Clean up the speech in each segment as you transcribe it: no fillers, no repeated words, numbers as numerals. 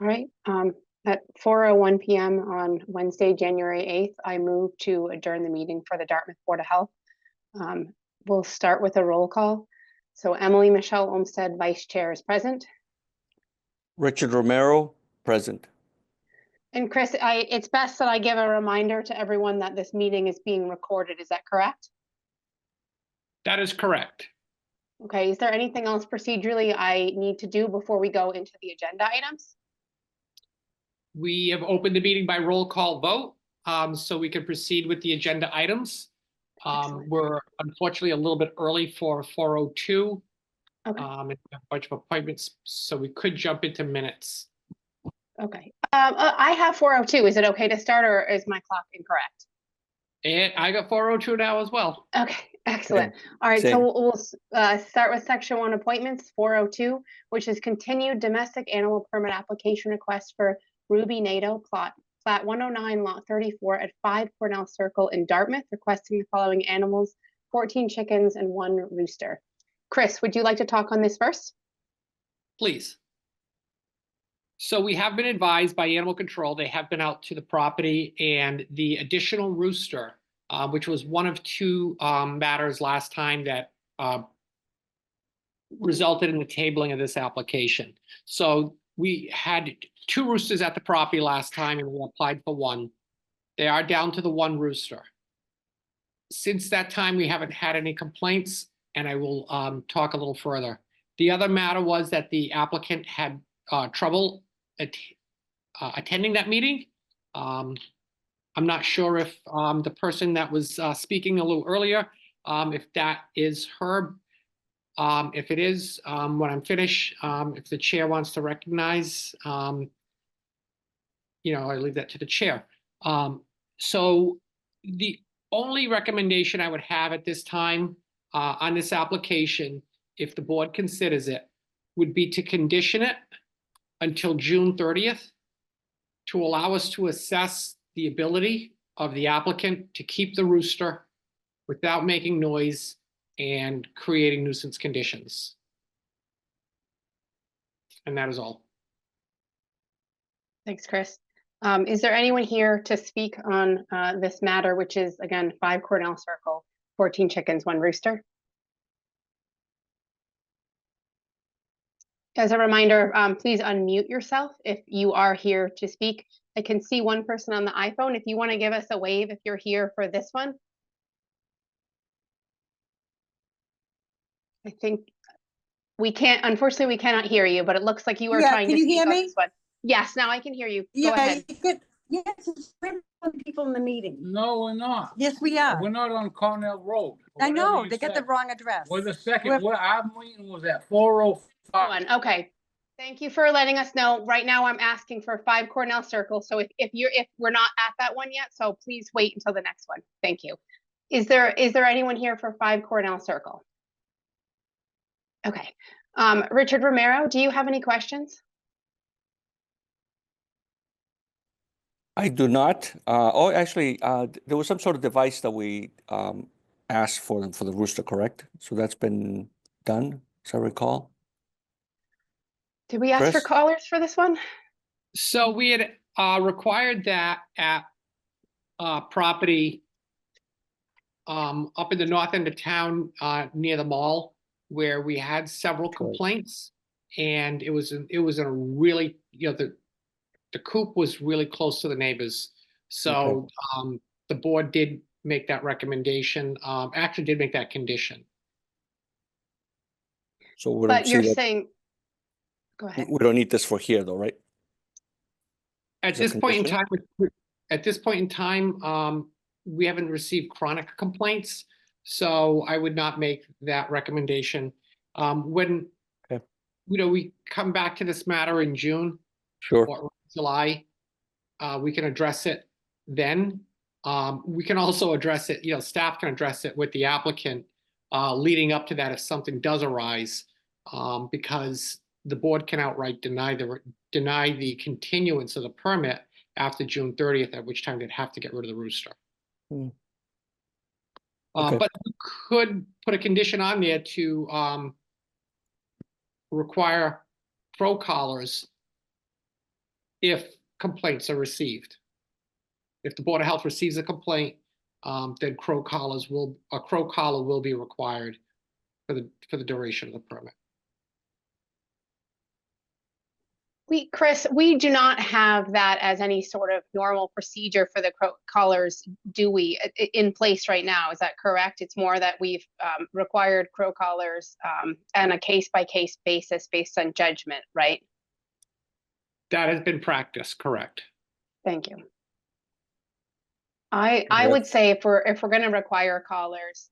All right. At 4:01 p.m. on Wednesday, January 8th, I move to adjourn the meeting for the Dartmouth Board of Health. Um, We'll start with a roll call. So Emily Michelle Olmsted, Vice Chair, is present. Richard Romero, present. And Chris, it's best that I give a reminder to everyone that this meeting is being recorded. Is that correct? That is correct. Okay. Is there anything else procedurally I need to do before we go into the agenda items? We have opened the meeting by roll call vote, so we can proceed with the agenda items. We're unfortunately a little bit early for 4:02. Okay. And a bunch of appointments, so we could jump into minutes. Okay. I have 4:02. Is it okay to start, or is my clock incorrect? And I got 4:02 now as well. Okay, excellent. All right, Same. so we'll start with section 1 appointments, 4:02, which is continued domestic animal permit application request for Ruby Nato, plat 109, lot 34 at 5 Cornell Circle in Dartmouth, requesting the following animals: 14 chickens and 1 rooster. Chris, would you like to talk on this first? Please. So we have been advised by animal control, they have been out to the property, and the additional rooster, which was one of 2 matters last time that resulted in the tabling of this application. So we had 2 roosters at the property last time, and we applied for 1. They are down to the 1 rooster. Since that time, we haven't had any complaints, and I will talk a little further. The other matter was that the applicant had trouble attending that meeting. I'm not sure if the person that was speaking a little earlier, if that is her. If it is, when I'm finished, if the chair wants to recognize, I leave that to the chair. So the only recommendation I would have at this time on this application, if the board considers it, would be to condition it until June 30th to allow us to assess the ability of the applicant to keep the rooster without making noise and creating nuisance conditions. And that is all. Thanks, Chris. Is there anyone here to speak on this matter, which is, again, 5 Cornell Circle, 14 chickens, 1 rooster? As a reminder, please unmute yourself if you are here to speak. I can see one person on the iPhone. If you want to give us a wave if you're here for this one. I think we can't, unfortunately, we cannot hear you, but it looks like you are trying to speak on this one. Yes, now I can hear you. Go ahead. Yes, it's people in the meeting. No, we're not. Yes, we are. We're not on Cornell Road. I know, Whatever they you got the said. wrong address. We're the second, We're- our meeting was at 4:05. Okay. Thank you for letting us know. Right now, I'm asking for 5 Cornell Circle. So if we're not at that one yet, so please wait until the next one. Thank you. Is there anyone here for 5 Cornell Circle? Okay. Richard Romero, do you have any questions? I do not. Actually, there was some sort of device that we asked for the rooster, correct? So that's been done, as I recall. Did we ask for Chris? callers for this one? So we had required that at property up in the north end of town near the mall, where we had several complaints, and it was a really, the coop was really close to the neighbors. So the board did make that recommendation, actually did make that condition. So we But don't you're see that. saying, go ahead. We don't need this for here, though, right? At Is it this point in condition? time, we haven't received chronic complaints, so I would not make that recommendation. When we come back to this matter in June Sure. or July, we can address it then. We can also address it, staff can address it with the applicant leading up to that if something does arise, because the board can outright deny the continuance of the permit after June 30th, at which time they'd have to get rid of the rooster. Okay. But we could put a condition on there to require crow collars if complaints are received. If the Board of Health receives a complaint, then a crow collar will be required for the duration of the permit. Chris, we do not have that as any sort of normal procedure for the collars, do we, in place right now? Is that correct? It's more that we've required crow collars on a case-by-case basis based on judgment, right? That has been practiced, correct? Thank you. I would say if we're going to require collars,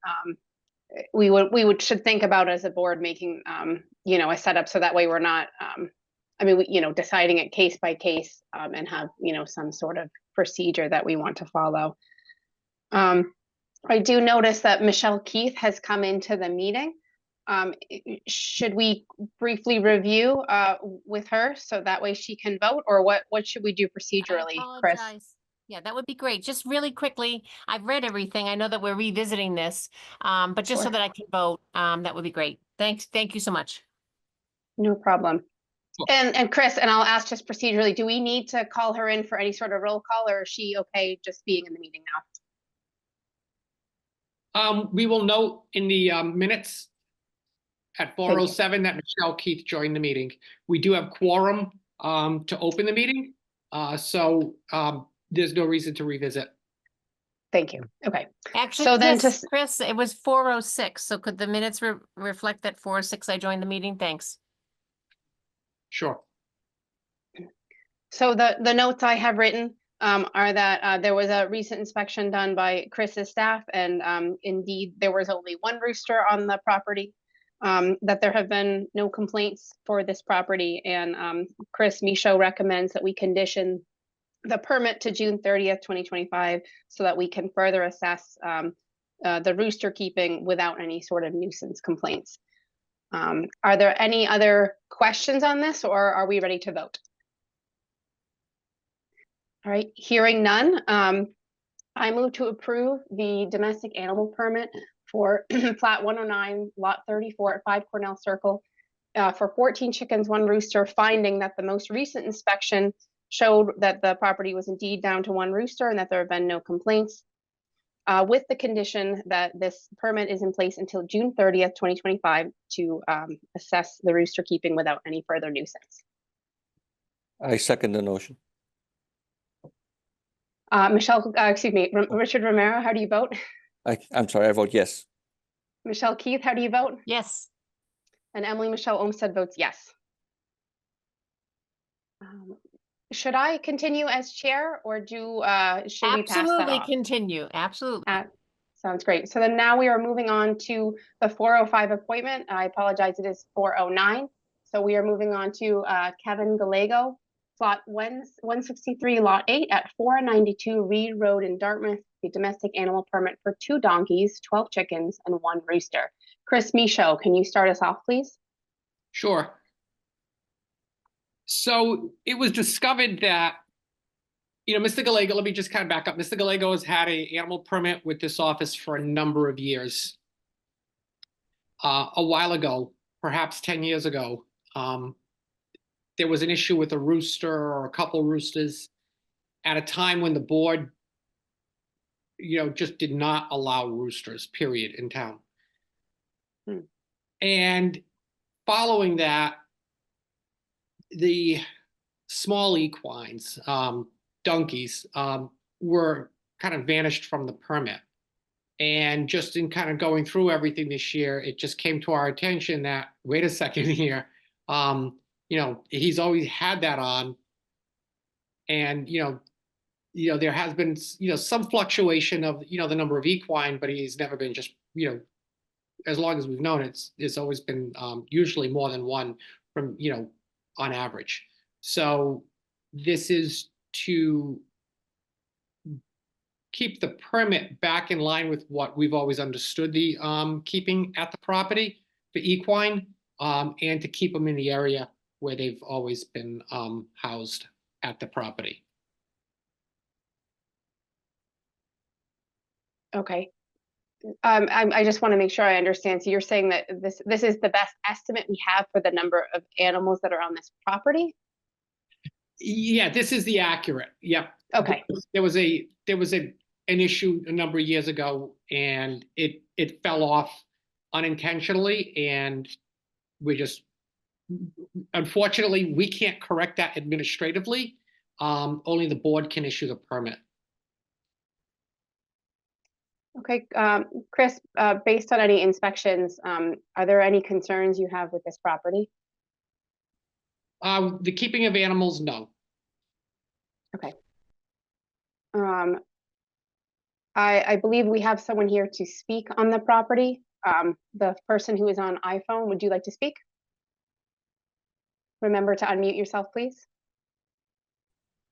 we should think about as a board making a setup so that way we're not deciding it case by case and have some sort of procedure that we want to follow. I do notice that Michelle Keith has come into the meeting. Should we briefly review with her so that way she can vote, or what should we do procedurally, Chris? Yeah, that would be great. Just really quickly, I've read everything. I know that we're revisiting this, but just so Sure. that I can vote, that would be great. Thanks. Thank you so much. No problem. Sure. And Chris, and I'll ask just procedurally, do we need to call her in for any sort of roll call, or is she okay just being in the meeting now? We will note in the minutes at 4:07 that Michelle Keith joined the meeting. We do have quorum to open the meeting, so there's no reason to revisit. Thank you. Okay. Actually, So then Chris, it was 4:06. So could the minutes reflect that 4:06 I joined the meeting? Thanks. Sure. So the notes I have written are that there was a recent inspection done by Chris's staff, and indeed there was only one rooster on the property, that there have been no complaints for this property, and Chris Michaud recommends that we condition the permit to June 30th, 2025, so that we can further assess the rooster keeping without any sort of nuisance complaints. Are there any other questions on this, or are we ready to vote? All right, hearing none, I move to approve the domestic animal permit for plat 109, lot 34 at 5 Cornell Circle for 14 chickens, 1 rooster, finding that the most recent inspection showed that the property was indeed down to 1 rooster and that there have been no complaints, with the condition that this permit is in place until June 30th, 2025 to assess the rooster keeping without any further nuisance. I second the motion. Richard Romero, how do you vote? I'm sorry, I vote yes. Michelle Keith, how do you vote? Yes. And Emily Michelle Olmsted votes yes. Should I continue as chair, or should we pass that Absolutely off? continue. Absolutely. Sounds great. So then now we are moving on to the 405 appointment. I apologize, it is 409. So we are moving on to Kevin Gallego, plot 163, lot 8 at 492 Reed Road in Dartmouth, the domestic animal permit for 2 donkeys, 12 chickens, and 1 rooster. Chris Michaud, can you start us off, please? Sure. So it was discovered that, Mr. Gallego, let me just kind of back up. Mr. Gallego has had an animal permit with this office for a number of years. A while ago, perhaps 10 years ago, there was an issue with a rooster or a couple roosters at a time when the board, just did not allow roosters, period, in town. And following that, the small equines, donkeys, were kind of vanished from the permit. And just in kind of going through everything this year, it just came to our attention that, wait a second here, he's always had that on. And, there has been, some fluctuation of, the number of equine, but he's never been just, as long as we've known, it's always been usually more than 1 from, on average. So this is to keep the permit back in line with what we've always understood the keeping at the property for equine, and to keep them in the area where they've always been housed at the property. Okay. I just want to make sure I understand. So you're saying that this is the best estimate we have for the number of animals that are on this property? Yeah, this is the accurate, yep. Okay, There was an issue a number of years ago and it fell off unintentionally and we just, unfortunately, we can't correct that administratively. Only the board can issue the permit. okay. Chris, based on any inspections, are there any concerns you have with this property? The keeping of animals, no. Um, I believe we have someone here to speak on the property. The person who is on iPhone, would you like to speak? Remember to unmute yourself, please.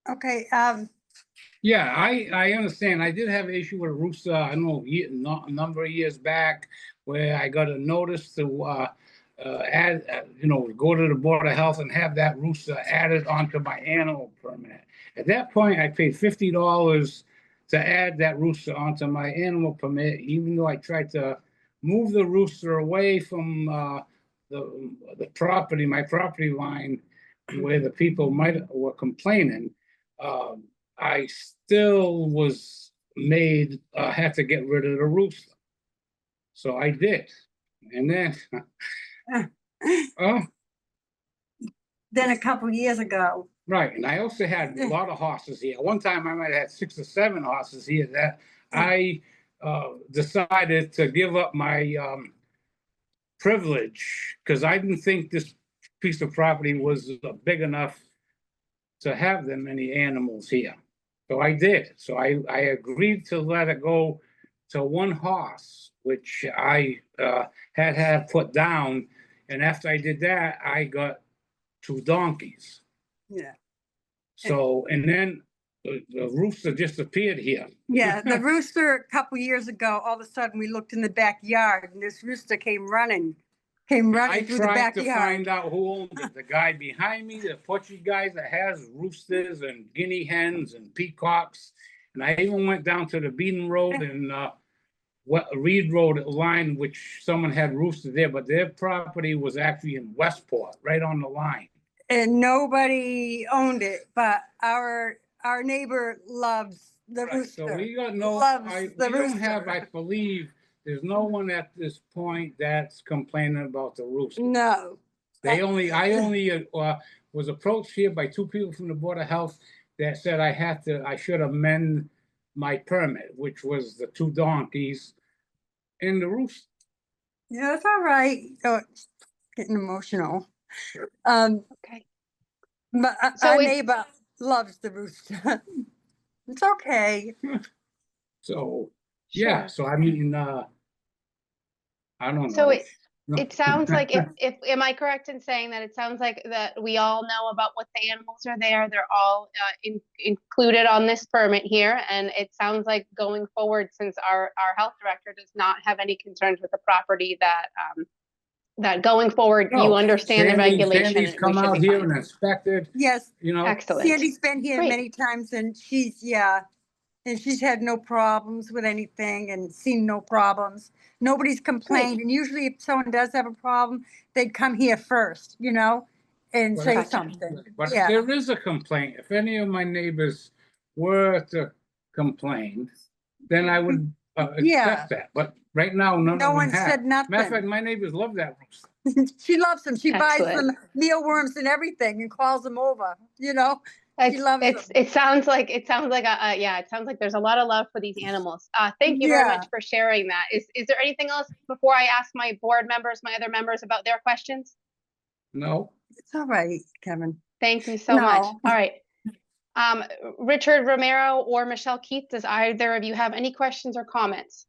Okay, Yeah, I understand. I did have an issue with a rooster, I don't know, a number of years back, where I got a notice to add, go to the Board of Health and have that rooster added onto my animal permit. At that point, I paid $50 to add that rooster onto my animal permit, even though I tried to move the rooster away from the property, my property line, where the people were complaining. I still was made, had to get rid of the rooster. So I did. And then, oh, then a couple years ago, right. And I also had a lot of horses here. One time I might have had 6 or 7 horses here that I decided to give up my privilege because I didn't think this piece of property was big enough to have that many animals here. So I did. So I agreed to let it go to 1 horse, which I had put down. And after I did that, I got 2 donkeys. yeah. So, and then the rooster just appeared here. Yeah, the rooster, a couple years ago, all of a sudden we looked in the backyard and this rooster came running I through the tried to backyard. find out who owned it. The guy behind me, the Portuguese guy that has roosters and guinea hens and peacocks. And I even went down to the Beaton Road and Reed Road line, which someone had roosters there, but their property was actually in Westport, right on the line. And nobody owned it, but our neighbor loves the Right, so rooster. we got no, Loves we the don't have, rooster. I believe, there's no one at this point that's complaining about the rooster. No. I only was approached here by 2 people from the Board of Health that said I should amend my permit, which was the 2 donkeys and the rooster. Yeah, it's all right. Oh, it's getting emotional. Okay. But So our it- neighbor loves the rooster. It's okay. So, yeah, Sure. so I mean, I don't know. So No. it sounds like am I correct in saying that it sounds like that we all know about what the animals are there? They're all included on this permit here, and it sounds like going forward, since our health director does not have any concerns with the property, that that going forward you No, understand the regulation. Sandy's and we come should out be here fine. and inspected, Yes, Excellent. Sandy's been here Great. many times and she's had no problems with anything and seen no problems. Nobody's complained. And usually if someone does have a problem, they'd come here first, and Well, say Gotcha. something. But if Yeah. there is a complaint, if any of my neighbors were to complain, then I would Yeah. accept that. But right now, none No of one them have. said Matter of fact, nothing. my neighbors love that rooster. She loves them. She buys them Excellent. mealworms and everything and calls them over, She loves them. It sounds like it sounds like there's a lot of love for these animals. Thank you very Yeah. much for sharing that. Is there anything else before I ask my board members, my other members, about their questions? No, It's all right, Kevin. Thank you so much. No. All right. Richard Romero or Michelle Keith, does either of you have any questions or comments?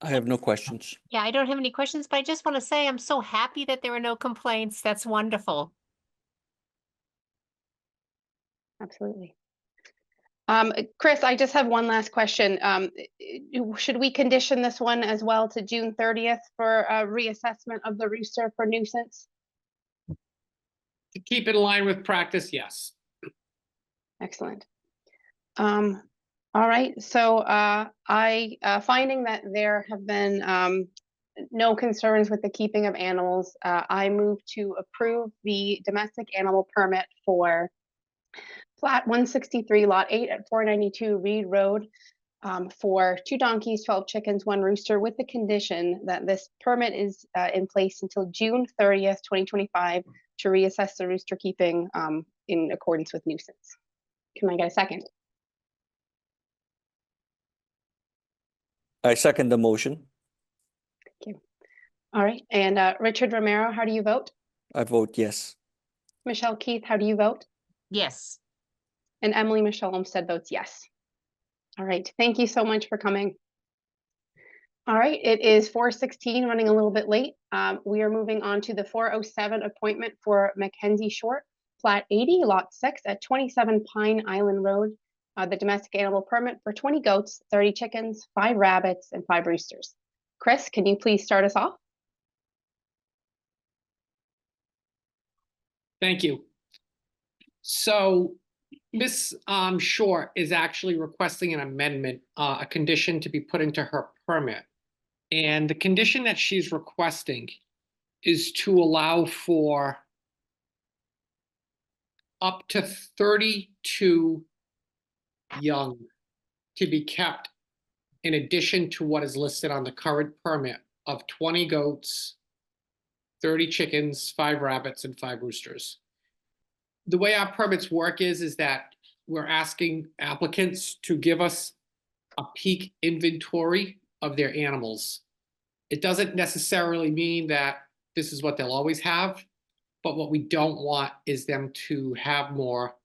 I have no questions. Yeah, I don't have any questions, but I just want to say I'm so happy that there were no complaints. That's wonderful. Absolutely. Chris, I just have one last question. Should we condition this one as well to June 30th for a reassessment of the rooster for nuisance? To keep it in line with practice, yes. Excellent. All right, so finding that there have been no concerns with the keeping of animals, I move to approve the domestic animal permit for Plat 163, Lot 8 at 492 Reed Road, for 2 donkeys, 12 chickens, 1 rooster, with the condition that this permit is in place until June 30th, 2025, to reassess the rooster keeping in accordance with nuisance. Can I get a second? I second the motion. All right, and Richard Romero, how do you vote? I vote yes. Michelle Keith, how do you vote? Yes. And Emily Michelle Olmsted votes yes. All right, thank you so much for coming. All right, it is 4:16, running a little bit late. We are moving on to the 4:07 appointment for Mackenzie Short, Plat 80, Lot 6 at 27 Pine Island Road. The domestic animal permit for 20 goats, 30 chickens, 5 rabbits, and 5 roosters. Chris, can you please start us off? Thank you. So Ms. Short is actually requesting an amendment, a condition to be put into her permit. And the condition that she's requesting is to allow for up to 32 young to be kept in addition to what is listed on the current permit of 20 goats, 30 chickens, 5 rabbits, and 5 roosters. The way our permits work is that we're asking applicants to give us a peak inventory of their animals. It doesn't necessarily mean that this is what they'll always have, but what we don't want is them to have more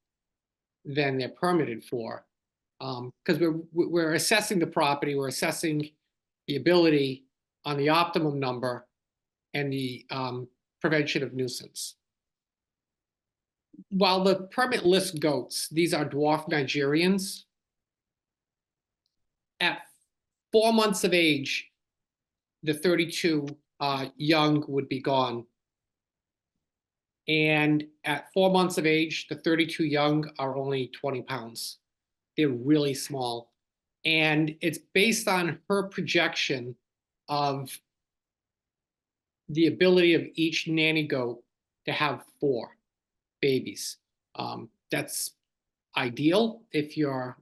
than they're permitted for. Because we're assessing the property, we're assessing the ability on the optimum number and the prevention of nuisance. While the permit lists goats, these are dwarf Nigerians. At 4 months of age, the 32 young would be gone. And at 4 months of age, the 32 young are only 20 pounds. They're really small. And it's based on her projection of the ability of each nanny goat to have 4 babies. That's ideal if you're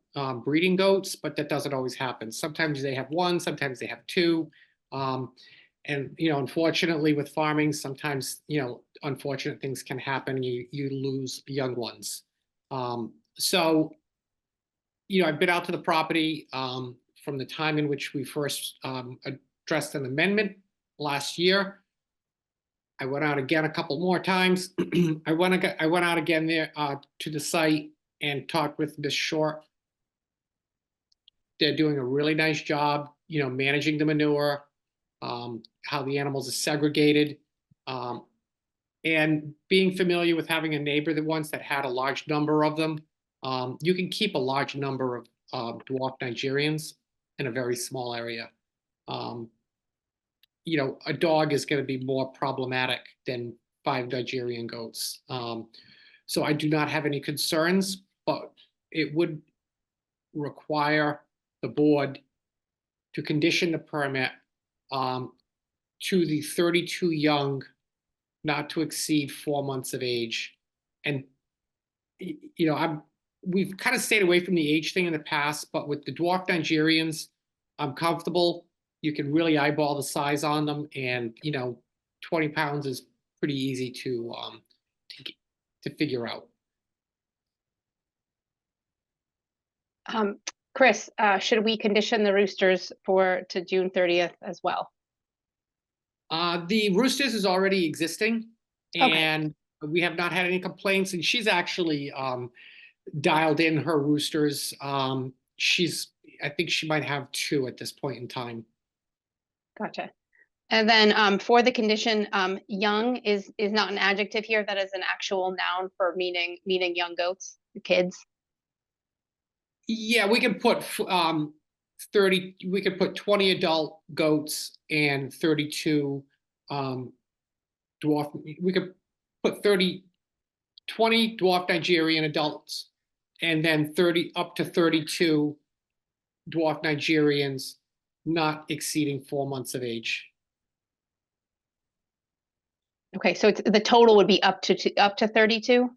breeding goats, but that doesn't always happen. Sometimes they have 1, sometimes they have 2. And, unfortunately with farming, sometimes, unfortunate things can happen. You lose young ones. So, I've been out to the property from the time in which we first addressed an amendment last year. I went out again a couple more times. I went out again there to the site and talked with Ms. Short. They're doing a really nice job, managing the manure, how the animals are segregated, and being familiar with having a neighbor that once that had a large number of them. You can keep a large number of dwarf Nigerians in a very small area. A dog is going to be more problematic than 5 Nigerian goats. So I do not have any concerns, but it would require the board to condition the permit to the 32 young, not to exceed 4 months of age. And, we've kind of stayed away from the age thing in the past, but with the dwarf Nigerians, I'm comfortable. You can really eyeball the size on them, and 20 pounds is pretty easy to figure out. Chris, should we condition the roosters to June 30th as well? The roosters is already existing, Okay. and we have not had any complaints. And she's actually dialed in her roosters. I think she might have 2 at this point in time. Gotcha. And then for the condition, young is not an adjective here. That is an actual noun for meaning young goats, kids. Yeah, we can put 30. We could put 20 adult goats and 32 dwarf. We could put 20 dwarf Nigerian adults, and then 30 up to 32 dwarf Nigerians, not exceeding 4 months of age. Okay, so the total would be up to 32?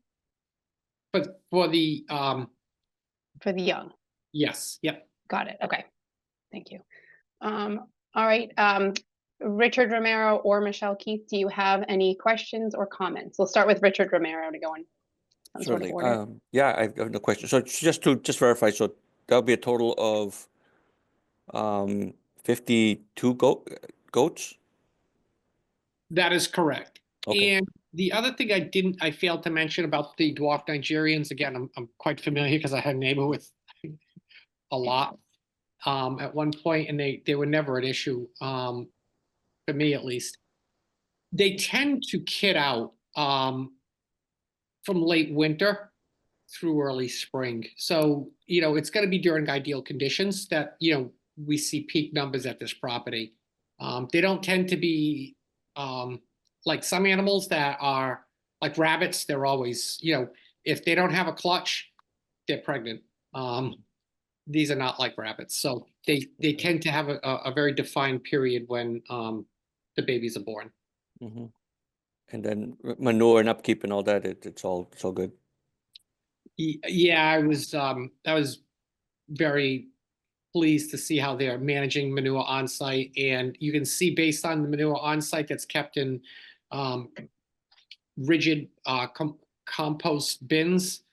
But for the, For the young. yes, yep. Got it. Okay. Thank you. All right. Richard Romero or Michelle Keith, do you have any questions or comments? We'll start with Richard Romero to go in some sort of Certainly. order. Yeah, I have no question. So it's just to verify, so that'll be a total of 52 goats? That is correct. Okay. And the other thing I failed to mention about the dwarf Nigerians, again, I'm quite familiar because I had a neighbor with a lot at one point, and they were never an issue, for me at least. They tend to kid out from late winter through early spring. So, it's going to be during ideal conditions that, we see peak numbers at this property. They don't tend to be like some animals that are like rabbits. They're always, if they don't have a clutch, they're pregnant. These are not like rabbits. So they tend to have a very defined period when the babies are born. Mm-hmm. And then manure and upkeep and all that, it's all good. Yeah, I was very pleased to see how they're managing manure on site, and you can see based on the manure on site that's kept in rigid compost bins.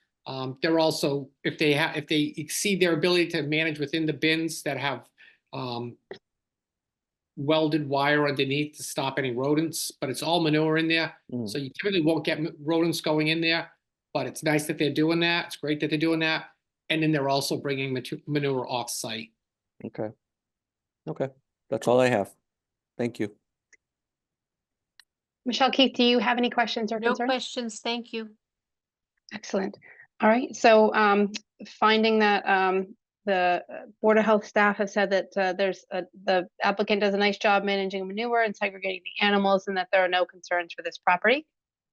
They're also, if they exceed their ability to manage within the bins that have welded wire underneath to stop any rodents, but it's all manure in there. Mm. So you typically won't get rodents going in there, but it's nice that they're doing that. It's great that they're doing that. And then they're also bringing manure off site. Okay. Okay. That's all I have. Thank you. Michelle Keith, do you have any questions or No concerns? questions, thank you. Excellent. All right. So finding that the Board of Health staff have said that the applicant does a nice job managing manure and segregating the animals and that there are no concerns for this property,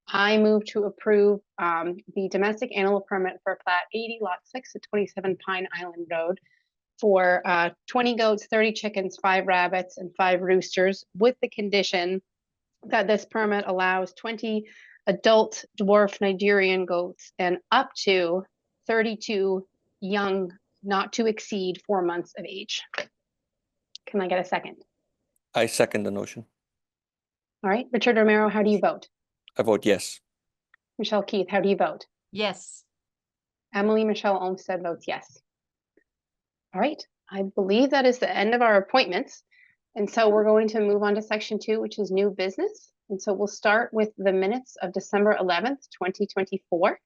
I move to approve the domestic animal permit for plat 80 lot 6 at 27 Pine Island Road for 20 goats, 30 chickens, 5 rabbits, and 5 roosters, with the condition that this permit allows 20 adult dwarf Nigerian goats and up to 32 young, not to exceed 4 months of age. Can I get a second? I second the motion. All right, Richard Romero, how do you vote? I vote yes. Michelle Keith, how do you vote? Yes, Emily Michelle Olmsted votes yes. All right, I believe that is the end of our appointments. And so we're going to move on to section 2, which is new business. And so we'll start with the minutes of December 11th, 2024.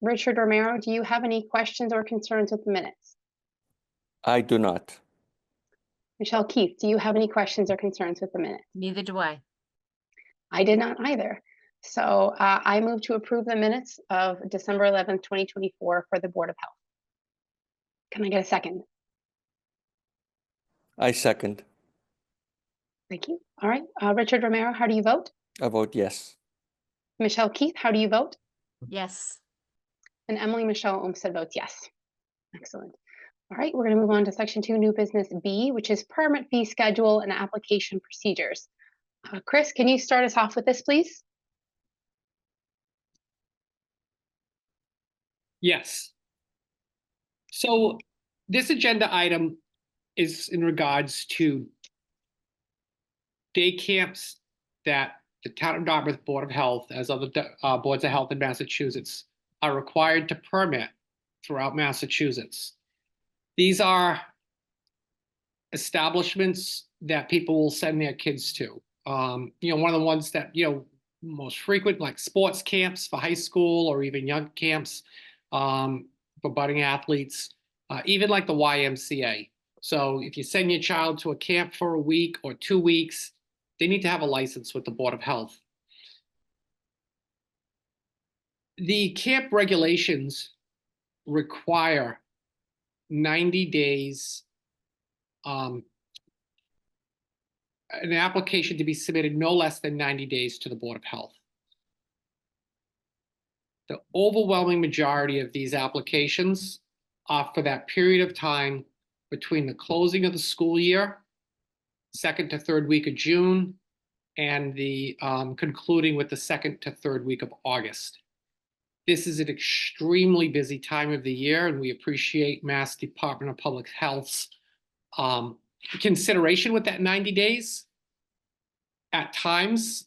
Richard Romero, do you have any questions or concerns with the minutes? I do not. Michelle Keith, do you have any questions or concerns with the minutes? neither do I. I did not either. So I move to approve the minutes of December 11th, 2024 for the Board of Health. Can I get a second? I second. Thank you. All right, Richard Romero, how do you vote? I vote yes. Michelle Keith, how do you vote? Yes, And Emily Michelle Olmsted votes yes. Excellent. All right, we're going to move on to section 2, new business B, which is permit fee schedule and application procedures. Chris, can you start us off with this, please? Yes. So this agenda item is in regards to day camps that the Town of Dartmouth Board of Health, as other boards of health in Massachusetts, are required to permit throughout Massachusetts. These are establishments that people will send their kids to. One of the ones that, most frequent, like sports camps for high school or even young camps for budding athletes, even like the YMCA. So if you send your child to a camp for a week or 2 weeks, they need to have a license with the Board of Health. The camp regulations require 90 days, an application to be submitted no less than 90 days to the Board of Health. The overwhelming majority of these applications are for that period of time between the closing of the school year, 2nd to 3rd week of June, and the concluding with the 2nd to 3rd week of August. This is an extremely busy time of the year, and we appreciate Mass Department of Public Health's consideration with that 90 days. At times,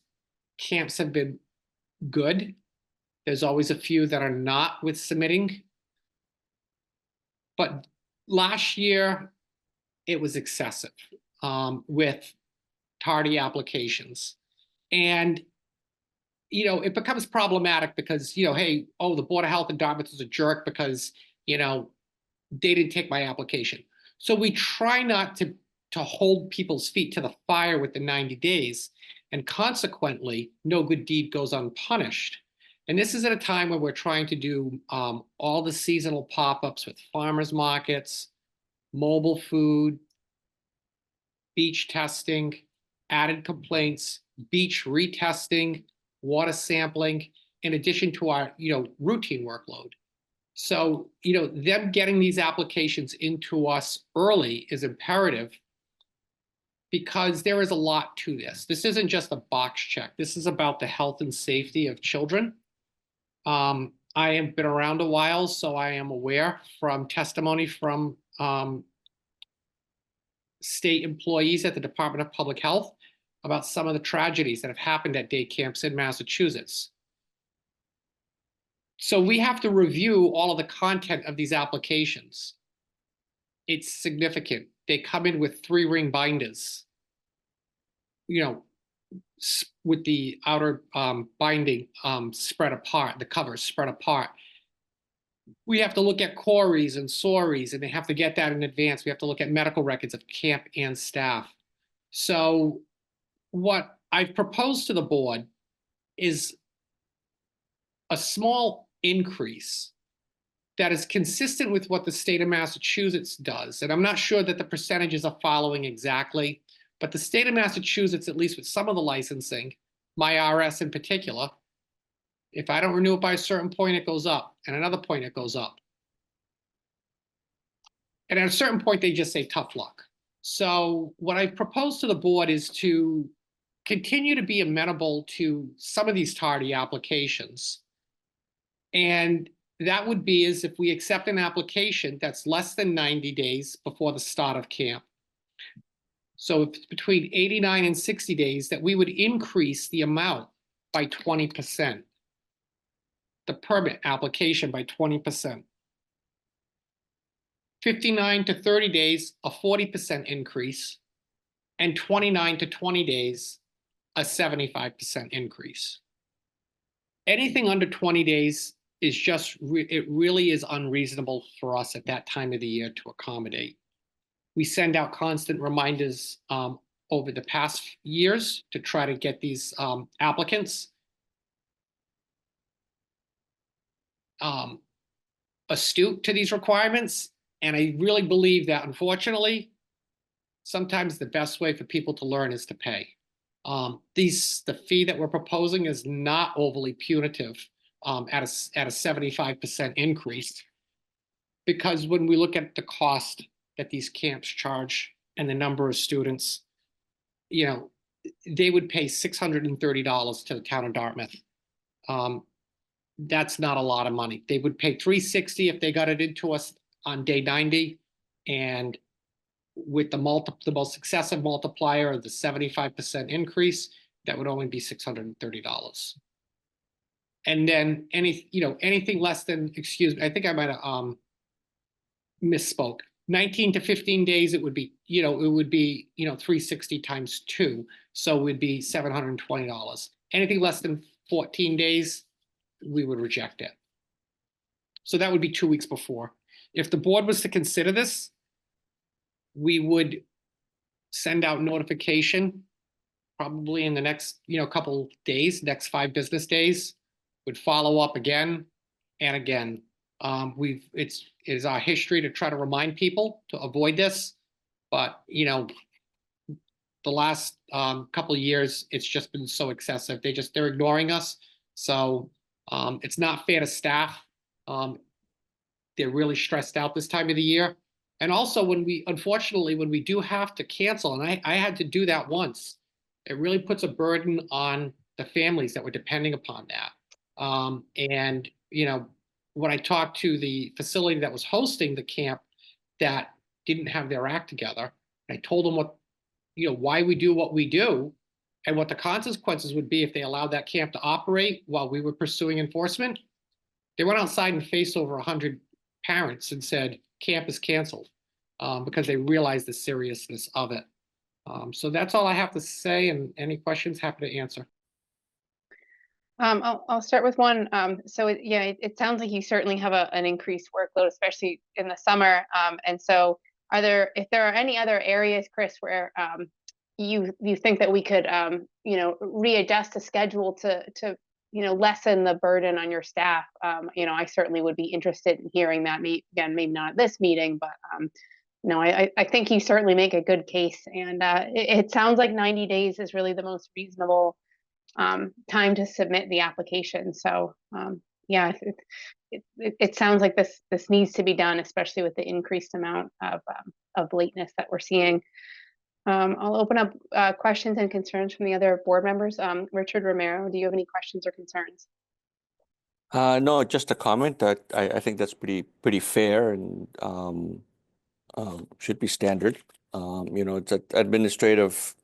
camps have been good. There's always a few that are not with submitting. But last year, it was excessive with tardy applications. And, you know, it becomes problematic because, you know, hey, oh, the Board of Health in Dartmouth is a jerk because, you know, they didn't take my application. So we try not to hold people's feet to the fire with the 90 days. And consequently, no good deed goes unpunished. And this is at a time when we're trying to do all the seasonal pop-ups with farmers markets, mobile food, beach testing, added complaints, beach retesting, water sampling, in addition to our, you know, routine workload. So, you know, them getting these applications into us early is imperative because there is a lot to this. This isn't just a box check. This is about the health and safety of children. I have been around a while, so I am aware from testimony from state employees at the Department of Public Health about some of the tragedies that have happened at day camps in Massachusetts. So we have to review all of the content of these applications. It's significant. They come in with 3-ring binders, you know, with the outer binding spread apart, the covers spread apart. We have to look at queries and SORIs, and they have to get that in advance. We have to look at medical records of camp and staff. So what I've proposed to the board is a small increase that is consistent with what the state of Massachusetts does. And I'm not sure that the percentages are following exactly, but the state of Massachusetts, at least with some of the licensing, MyRS in particular, if I don't renew it by a certain point, it goes up, and another point, it goes up. And at a certain point, they just say tough luck. So what I propose to the board is to continue to be amenable to some of these tardy applications. And that would be as if we accept an application that's less than 90 days before the start of camp. So if it's between 89 and 60 days, that we would increase the amount by 20%. The permit application by 20%. 59 to 30 days, a 40% increase, and 29 to 20 days, a 75% increase. Anything under 20 days is just, it really is unreasonable for us at that time of the year to accommodate. We send out constant reminders over the past years to try to get these applicants astute to these requirements. And I really believe that, unfortunately, sometimes the best way for people to learn is to pay. The fee that we're proposing is not overly punitive at a 75% increase, because when we look at the cost that these camps charge and the number of students, you know, they would pay $630 to the town of Dartmouth. That's not a lot of money. They would pay $360 if they got it into us on day 90, and with the most excessive multiplier of the 75% increase, that would only be $630. And then anything less than, excuse me, I think I might have misspoke. 19 to 15 days, it would be, it would be, 360 times 2, so it would be $720. Anything less than 14 days, we would reject it. So that would be 2 weeks before. If the board was to consider this, we would send out notification probably in the next, couple days, next 5 business days, would follow up again and again. It is our history to try to remind people to avoid this, but the last couple of years, it's just been so excessive. They're ignoring us. So it's not fair to staff. They're really stressed out this time of the year. And also unfortunately, when we do have to cancel, and I had to do that once, it really puts a burden on the families that were depending upon that. And you know, when I talked to the facility that was hosting the camp that didn't have their act together, I told them what, you know, why we do what we do and what the consequences would be if they allowed that camp to operate while we were pursuing enforcement. They went outside and faced over 100 parents and said, camp is canceled, because they realized the seriousness of it. So that's all I have to say, and any questions, happy to answer. I'll start with one. It sounds like you certainly have an increased workload, especially in the summer. And so if there are any other areas, Chris, where you think that we could readjust the schedule to lessen the burden on your staff, I certainly would be interested in hearing that. Again, maybe not at this meeting, but I think you certainly make a good case. And it sounds like 90 days is really the most reasonable time to submit the application. So it sounds like this needs to be done, especially with the increased amount of lateness that we're seeing. I'll open up questions and concerns from the other board members. Richard Romero, do you have any questions or concerns? No, just a comment that I think that's pretty fair and should be standard. It's an administrative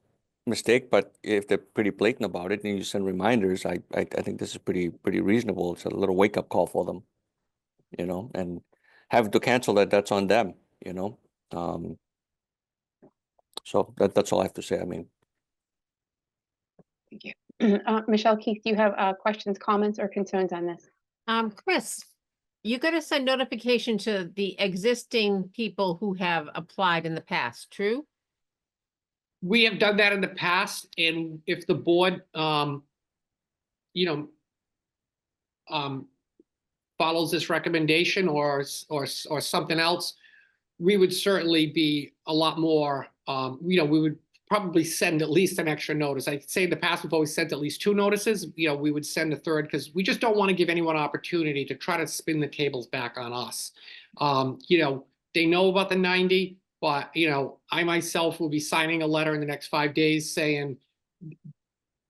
mistake, but if they're pretty blatant about it and you send reminders, I think this is pretty reasonable. It's a little wake up call for them, and having to cancel that's on them, so that's all I have to say. I mean, Thank you. Michelle, Keith, do you have questions, comments, or concerns on this? Chris, you're gonna send notification to the existing people who have applied in the past, true? We have done that in the past, and if the board, follows this recommendation or something else, we would certainly be a lot more, we would probably send at least an extra notice. I'd say in the past, we've always sent at least 2 notices. We would send a third because we just don't want to give anyone opportunity to try to spin the tables back on us. They know about the 90, but, I myself will be signing a letter in the next 5 days saying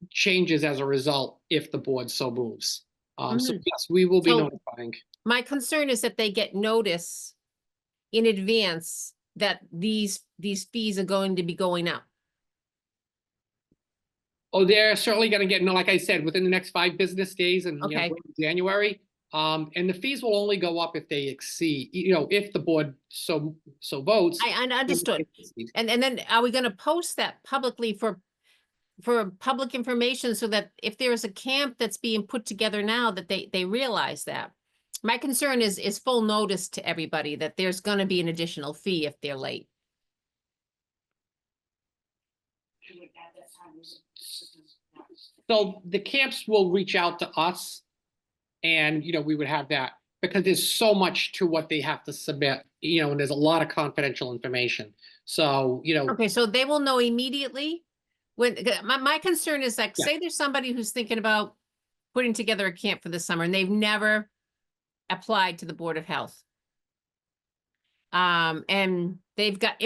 changes as a result if the board so moves. So yes, we will be So- notifying. My concern is that they get notice in advance that these fees are going to be going up. Oh, they're certainly going to get, like I said, within the next 5 business days and Okay. January. And the fees will only go up if they exceed, if the board so votes. I understood. And then are we gonna post that publicly for public information so that if there is a camp that's being put together now, that they realize that? My concern is full notice to everybody that there's gonna be an additional fee if they're late. So the camps will reach out to us and, we would have that because there's so much to what they have to submit, and there's a lot of confidential information. So, Okay, so they will know immediately when, my concern is like, Yeah. say there's somebody who's thinking about putting together a camp for the summer and they've never applied to the Board of Health. And they've got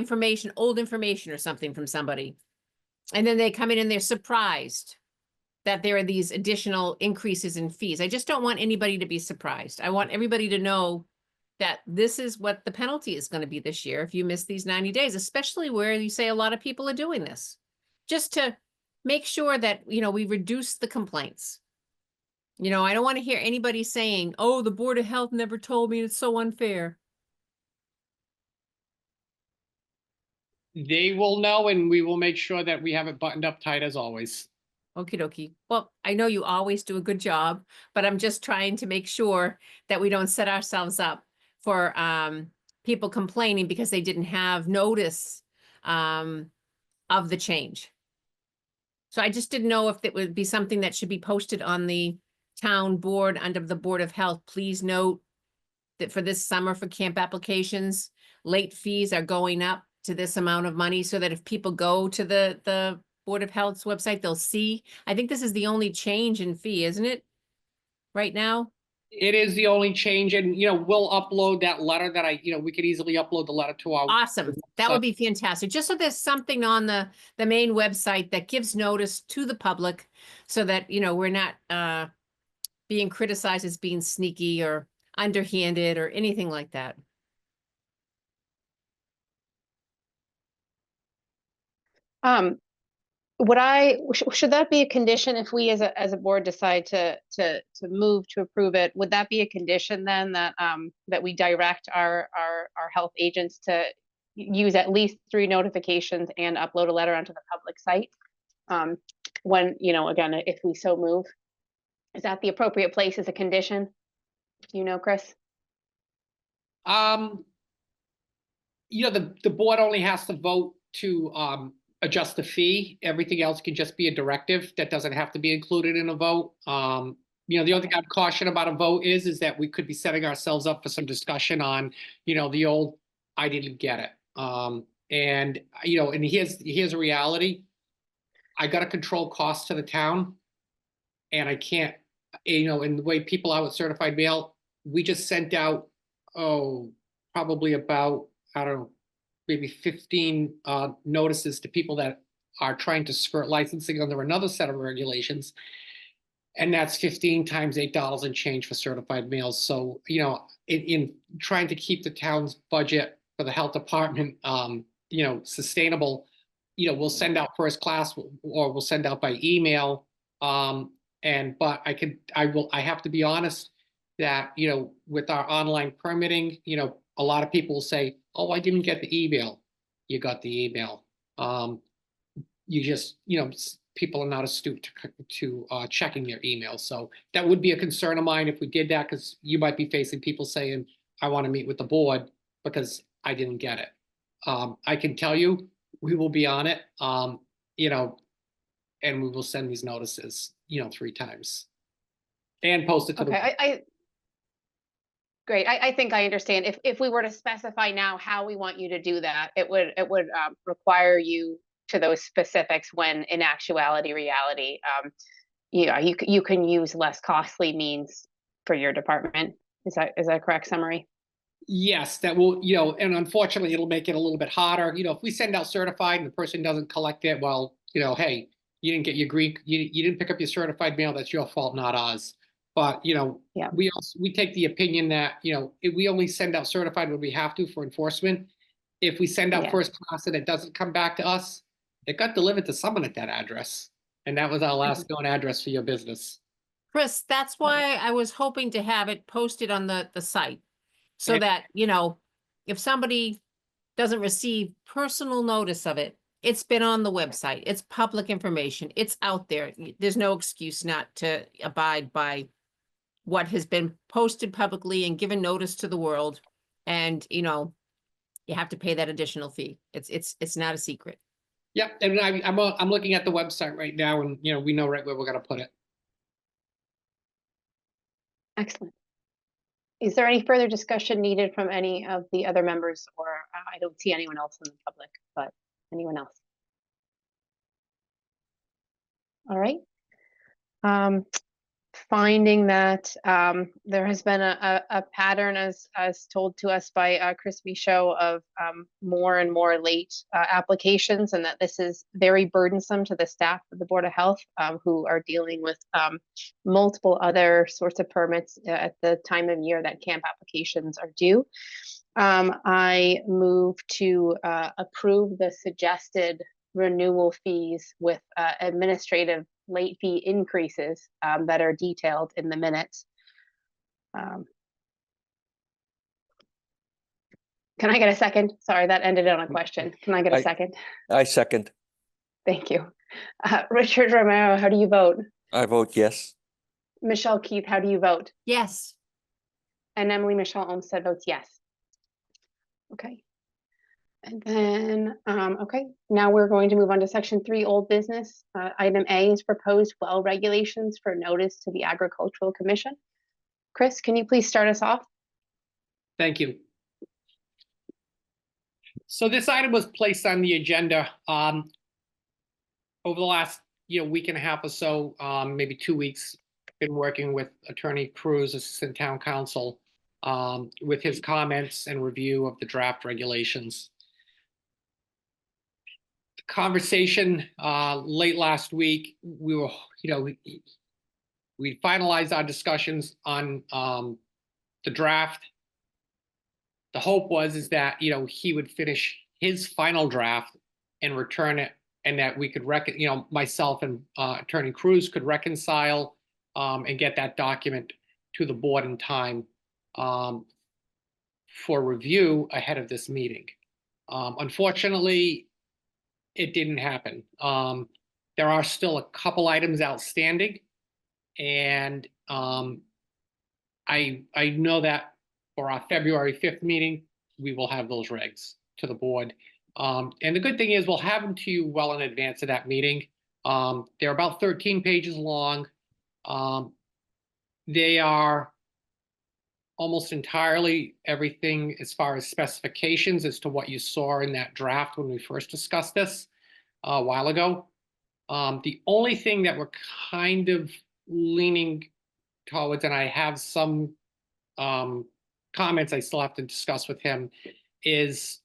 old information or something from somebody. And then they come in and they're surprised that there are these additional increases in fees. I just don't want anybody to be surprised. I want everybody to know that this is what the penalty is going to be this year if you miss these 90 days, especially where you say a lot of people are doing this. Just to make sure that, we reduce the complaints. I don't want to hear anybody saying, oh, the Board of Health never told me, it's so unfair. they will know and we will make sure that we have it buttoned up tight as always. Okie dokie. Well, I know you always do a good job, but I'm just trying to make sure that we don't set ourselves up for people complaining because they didn't have notice of the change. So I just didn't know if it would be something that should be posted on the town board under the Board of Health. Please note that for this summer for camp applications, late fees are going up to this amount of money so that if people go to the Board of Health's website, they'll see. I think this is the only change in fee, isn't it? Right now? It is the only change, and we'll upload that letter that we could easily upload the letter to our. Awesome. That would be fantastic. Just so there's something on the main website that gives notice to the public so that, we're not being criticized as being sneaky or underhanded or anything like that. Should that be a condition if we as a board decide to move to approve it? Would that be a condition then that, that we direct our health agents to use at least 3 notifications and upload a letter onto the public site? When, again, if we so move, is that the appropriate place as a condition? Chris? The board only has to vote to adjust the fee. Everything else can just be a directive that doesn't have to be included in a vote. The only thing I'd caution about a vote is that we could be setting ourselves up for some discussion on, the old, I didn't get it. And here's a reality. I got to control costs to the town, and I can't, in the way people out with certified mail, we just sent out, probably about, I don't know, maybe 15 notices to people that are trying to skirt licensing under another set of regulations. And that's 15 times $8 and change for certified mails. So, in trying to keep the town's budget for the health department, sustainable, we'll send out first class or we'll send out by email. But I have to be honest that, with our online permitting, a lot of people will say, oh, I didn't get the email. You got the email. You just, people are not astute to checking their email. So that would be a concern of mine if we did that, because you might be facing people saying, I want to meet with the board because I didn't get it. I can tell you, we will be on it, and we will send these notices, 3 times and post it to the. Okay, Great. I think I understand. If we were to specify now how we want you to do that, it would require you to those specifics when in reality, you can use less costly means for your department. Is that a correct summary? Yes, that will, and unfortunately it'll make it a little bit harder. If we send out certified and the person doesn't collect it, well, hey, you didn't get your you didn't pick up your certified mail. That's your fault, not ours. But, Yeah. we take the opinion that, if we only send out certified when we have to for enforcement. If we send out Yeah. first class and it doesn't come back to us, it got delivered to someone at that address. And that was our last known address for your business. Chris, that's why I was hoping to have it posted on the site. So Okay. that, if somebody doesn't receive personal notice of it, it's been on the website, it's public information, it's out there. There's no excuse not to abide by what has been posted publicly and given notice to the world. And, you have to pay that additional fee. It's not a secret. Yep, and I'm looking at the website right now, and we know right where we're gonna put it. Excellent. Is there any further discussion needed from any of the other members, or I don't see anyone else in the public, but anyone else? All right. Finding that there has been a pattern as told to us by Chris Michaud of more and more late applications, and that this is very burdensome to the staff of the Board of Health, who are dealing with multiple other sorts of permits at the time of year that camp applications are due. I move to approve the suggested renewal fees with administrative late fee increases that are detailed in the minutes. Can I get a second? Sorry, that ended on a question. Can I get a second? I second. Thank you. Richard Romero, how do you vote? I vote yes. Michelle Keith, how do you vote? Yes. And Emily Michelle Olmsted votes yes. Okay. And then, okay, now we're going to move on to section 3, old business. Item A is proposed well regulations for notice to the Agricultural Commission. Chris, can you please start us off? Thank you. So this item was placed on the agenda over the last week and a half or so, maybe 2 weeks. Been working with Attorney Cruz, Assistant Town Council, with his comments and review of the draft regulations. Conversation late last week, we were, We finalized our discussions on the draft. The hope is that, you know, he would finish his final draft and return it, and that we could myself and Attorney Cruz could reconcile and get that document to the board in time for review ahead of this meeting. Unfortunately, it didn't happen. There are still a couple items outstanding, and I know that for our February 5th meeting, we will have those regs to the board. And the good thing is we'll have them to you well in advance of that meeting. They're about 13 pages long. They are almost entirely everything as far as specifications as to what you saw in that draft when we first discussed this a while ago. The only thing that we're kind of leaning towards, and I have some comments I still have to discuss with him, is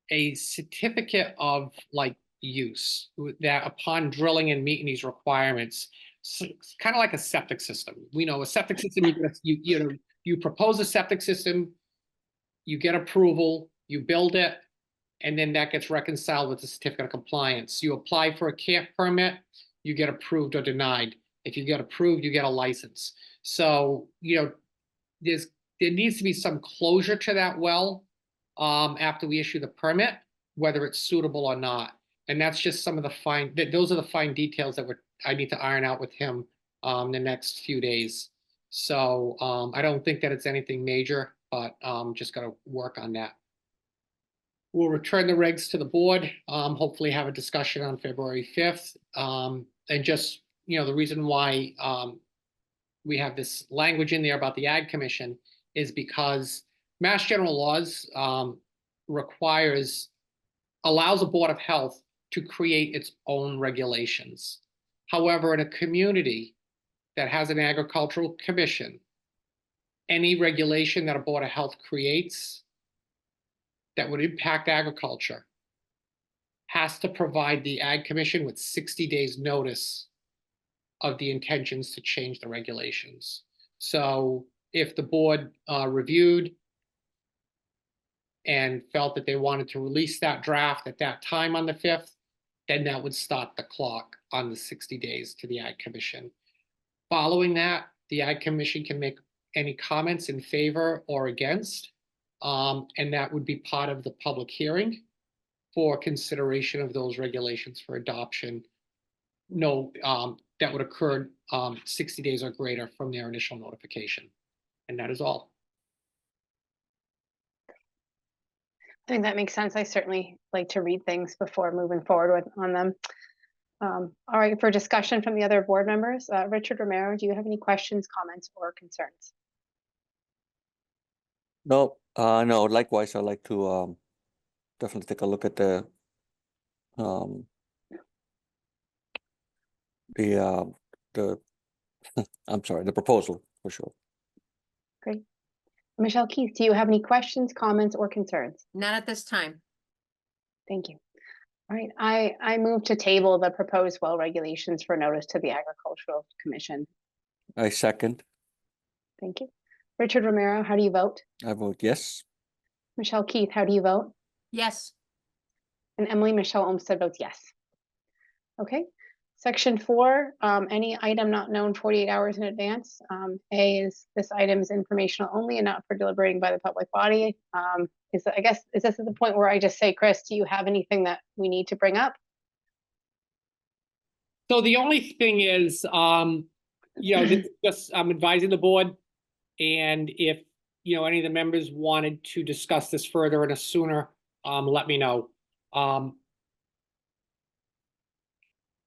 a certificate of like use that upon drilling and meeting these requirements. So it's kind of like a septic system. We know a septic system, you propose a septic system, you get approval, you build it, and then that gets reconciled with the certificate of compliance. You apply for a camp permit, you get approved or denied. If you get approved, you get a license. So, there needs to be some closure to that well after we issue the permit, whether it's suitable or not. And that's just some of the those are the fine details that I need to iron out with him the next few days. So I don't think that it's anything major, but just got to work on that. We'll return the regs to the board, hopefully have a discussion on February 5th. And just, the reason why we have this language in there about the Ag Commission is because Mass General Laws allows a Board of Health to create its own regulations. However, in a community that has an agricultural commission, any regulation that a Board of Health creates that would impact agriculture has to provide the Ag Commission with 60 days notice of the intentions to change the regulations. So if the board reviewed and felt that they wanted to release that draft at that time on the 5th, then that would start the clock on the 60 days to the Ag Commission. Following that, the Ag Commission can make any comments in favor or against, and that would be part of the public hearing for consideration of those regulations for adoption. That would occur 60 days or greater from their initial notification. And that is all. I think that makes sense. I certainly like to read things before moving forward on them. All right, for discussion from the other board members, Richard Romero, do you have any questions, comments, or concerns? No, no, likewise, I'd like to definitely take a look at the I'm sorry, the proposal for sure. Great. Michelle Keith, do you have any questions, comments, or concerns? Not at this time. Thank you. All right, I move to table the proposed well regulations for notice to the Agricultural Commission. I second. Thank you. Richard Romero, how do you vote? I vote yes. Michelle Keith, how do you vote? Yes. And Emily Michelle Olmsted votes yes. Okay. Section 4, any item not known 48 hours in advance. A is this item is informational only and not for deliberating by the public body. Is this at the point where I just say, Chris, do you have anything that we need to bring up? So the only thing is, this is just I'm advising the board, and if any of the members wanted to discuss this further and sooner, let me know.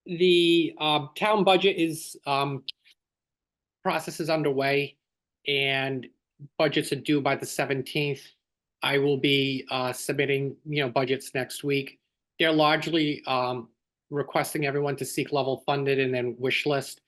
The town budget process is underway, and budgets are due by the 17th. I will be submitting budgets next week. They're largely requesting everyone to seek level funded and then wish list.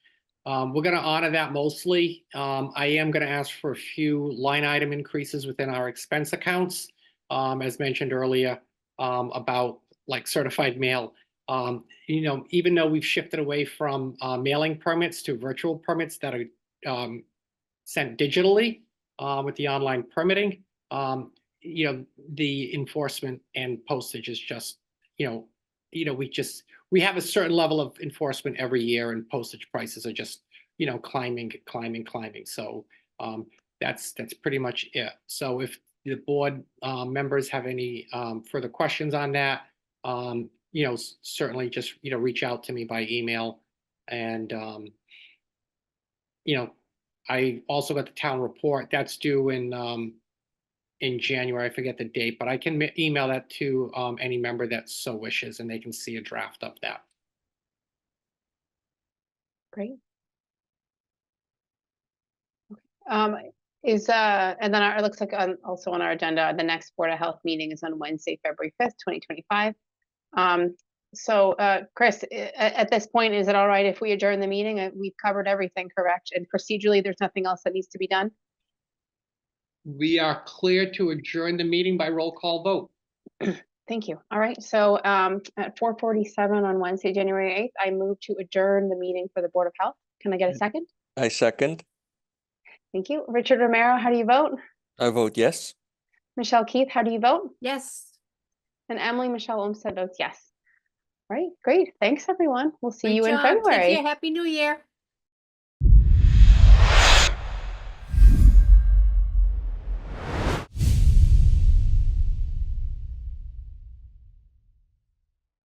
We're going to honor that mostly. I am going to ask for a few line item increases within our expense accounts, as mentioned earlier, about like certified mail Even though we've shifted away from mailing permits to virtual permits that are sent digitally with the online permitting, the enforcement and postage is just, we have a certain level of enforcement every year, and postage prices are just, climbing. So that's pretty much it. So if the board members have any further questions on that, certainly just, reach out to me by email. And, I also got the town report that's due in January. I forget the date, but I can email that to any member that so wishes, and they can see a draft of that. Great. And then it looks like also on our agenda, the next Board of Health meeting is on Wednesday, February 5th, 2025. So Chris, at this point, is it all right if we adjourn the meeting? We've covered everything, correct? And procedurally, there's nothing else that needs to be done? We are clear to adjourn the meeting by roll call vote. Thank you. All right, so at 4:47 on Wednesday, January 8th, I move to adjourn the meeting for the Board of Health. Can I get a second? I second. Thank you. Richard Romero, how do you vote? I vote yes. Michelle Keith, how do you vote? Yes. And Emily Michelle Olmsted votes yes. All right, great. Thanks, everyone. We'll see Great you in job. Take February. care. Happy New Year.